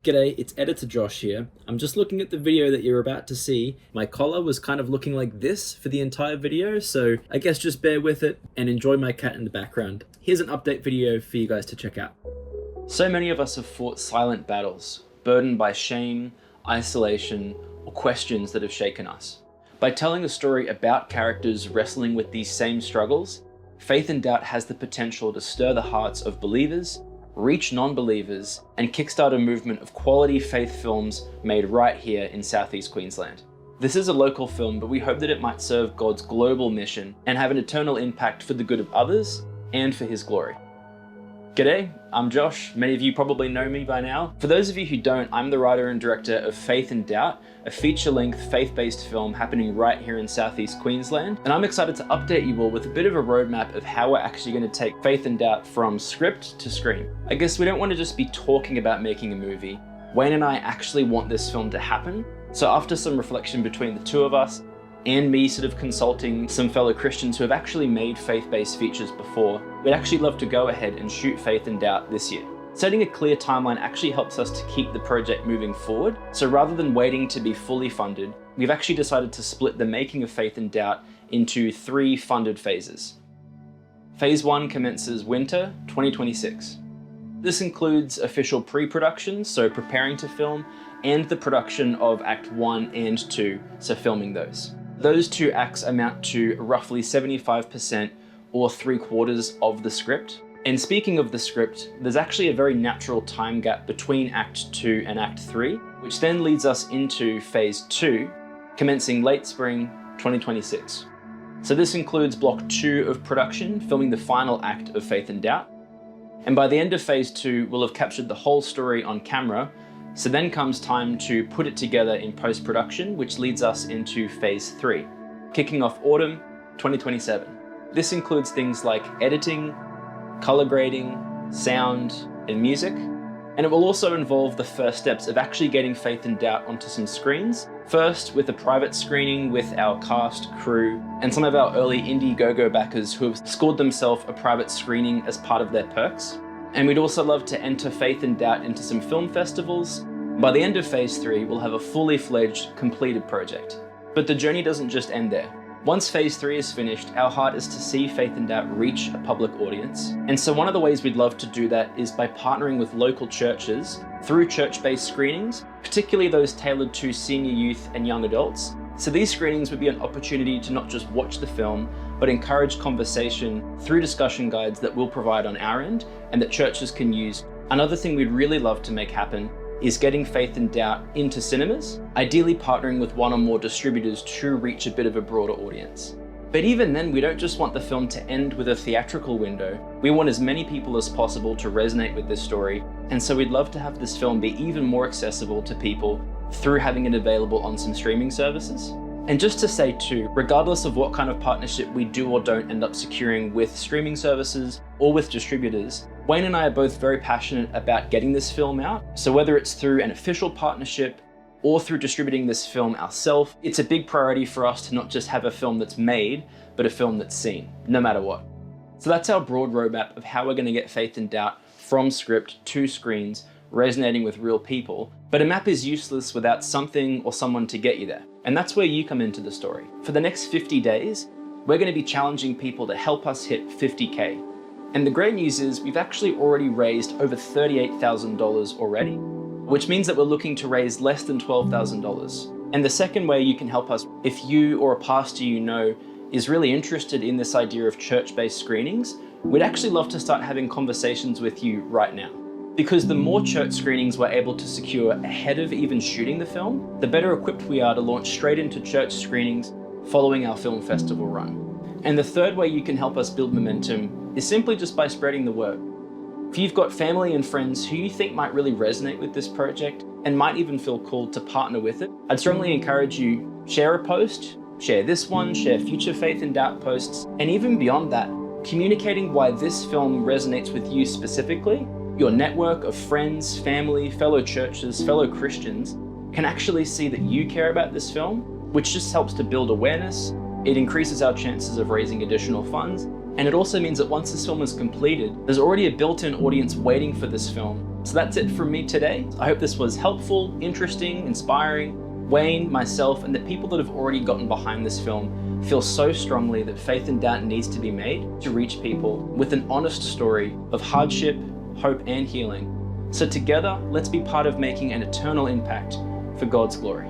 G'day, it's Editor Josh here. I'm just looking at the video that you're about to see. My collar was kind of looking like this for the entire video, so I guess just bear with it and enjoy my cat in the background. Here's an update video for you guys to check out. So many of us have fought silent battles, burdened by shame, isolation, or questions that have shaken us. By telling a story about characters wrestling with these same struggles, Faith and Doubt has the potential to stir the hearts of believers, reach non-believers, and kickstart a movement of quality faith films made right here in Southeast Queensland. This is a local film, but we hope that it might serve God's global mission and have an eternal impact for the good of others and for His glory. G'day, I'm Josh. Many of you probably know me by now. For those of you who don't, I'm the writer and director of Faith and Doubt, a feature-length faith-based film happening right here in Southeast Queensland. And I'm excited to update you all with a bit of a roadmap of how we're actually going to take Faith and Doubt from script to screen. I guess we don't want to just be talking about making a movie. Wayne and I actually want this film to happen. So after some reflection between the two of us, and me sort of consulting some fellow Christians who have actually made faith-based features before, we'd actually love to go ahead and shoot Faith and Doubt this year. Setting a clear timeline actually helps us to keep the project moving forward. So rather than waiting to be fully funded, we've actually decided to split the making of Faith and Doubt into 3 funded phases. Phase 1 commences winter 2026. This includes official pre-production, so preparing to film, and the production of Act 1 and 2, so filming those. Those 2 acts amount to roughly 75% or 3/4 of the script. And speaking of the script, there's actually a very natural time gap between Act 2 and Act 3, which then leads us into Phase 2, commencing late spring 2026. So this includes Block 2 of production, filming the final act of Faith and Doubt. And by the end of Phase 2, we'll have captured the whole story on camera. So then comes time to put it together in post-production, which leads us into Phase 3, kicking off autumn 2027. This includes things like editing, color grading, sound, and music. And it will also involve the first steps of actually getting Faith and Doubt onto some screens. First, with a private screening with our cast, crew, and some of our early Indiegogo backers who have scored themselves a private screening as part of their perks. And we'd also love to enter Faith and Doubt into some film festivals. By the end of Phase 3, we'll have a fully fledged, completed project. But the journey doesn't just end there. Once Phase 3 is finished, our heart is to see Faith and Doubt reach a public audience. And so one of the ways we'd love to do that is by partnering with local churches through church-based screenings, particularly those tailored to senior youth and young adults. So these screenings would be an opportunity to not just watch the film, but encourage conversation through discussion guides that we'll provide on our end and that churches can use. Another thing we'd really love to make happen is getting Faith and Doubt into cinemas, ideally partnering with one or more distributors to reach a bit of a broader audience. But even then, we don't just want the film to end with a theatrical window. We want as many people as possible to resonate with this story, and so we'd love to have this film be even more accessible to people through having it available on some streaming services. And just to say too, regardless of what kind of partnership we do or don't end up securing with streaming services or with distributors, Wayne and I are both very passionate about getting this film out. So whether it's through an official partnership or through distributing this film ourselves, it's a big priority for us to not just have a film that's made, but a film that's seen, no matter what. So that's our broad roadmap of how we're going to get Faith and Doubt from script to screens, resonating with real people. But a map is useless without something or someone to get you there. And that's where you come into the story. For the next 50 days, we're going to be challenging people to help us hit 50K. And the great news is we've actually already raised over $38,000 already, which means that we're looking to raise less than $12,000. And the second way you can help us, if you or a pastor you know is really interested in this idea of church-based screenings, we'd actually love to start having conversations with you right now. Because the more church screenings we're able to secure ahead of even shooting the film, the better equipped we are to launch straight into church screenings following our film festival run. And the third way you can help us build momentum is simply just by spreading the word. If you've got family and friends who you think might really resonate with this project and might even feel called to partner with it, I'd strongly encourage you, share a post, share this one, share future Faith and Doubt posts, and even beyond that, communicating why this film resonates with you specifically. Your network of friends, family, fellow churches, fellow Christians can actually see that you care about this film, which just helps to build awareness. It increases our chances of raising additional funds, And it also means that once this film is completed, there's already a built-in audience waiting for this film. So that's it from me today. I hope this was helpful, interesting, inspiring. Wayne, myself, and the people that have already gotten behind this film feel so strongly that Faith in Doubt needs to be made to reach people with an honest story of hardship, hope, and healing. So together, let's be part of making an eternal impact for God's glory.